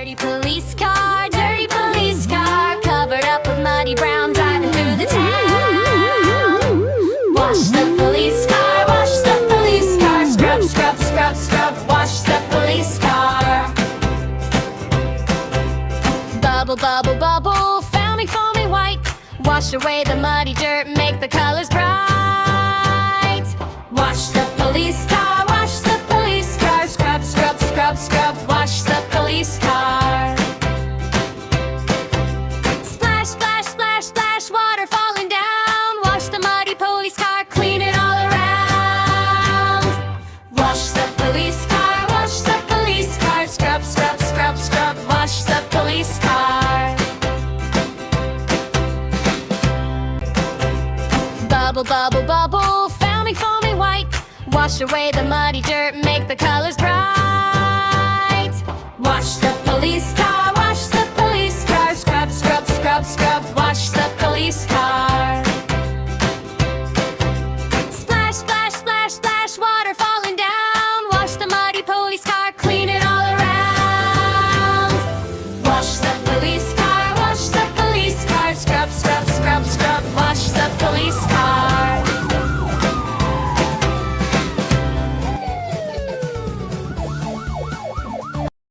Dirty police car, covered up with muddy brown, driving through the town. Wash the police car, scrub, scrub, scrub, scrub, wash the police car. Bubble, bubble, bubble, foamy, foamy white, wash away the muddy dirt, make the colors bright. Wash the police car, scrub, scrub, scrub, scrub, wash the police car. Splash, splash, splash, splash, water falling down, wash the muddy police car, clean it all around. Wash the police car, scrub, scrub, scrub, scrub, wash the police car. Bubble, bubble, bubble, foamy, foamy white, wash away the muddy dirt, make the colors bright. Wash the police car,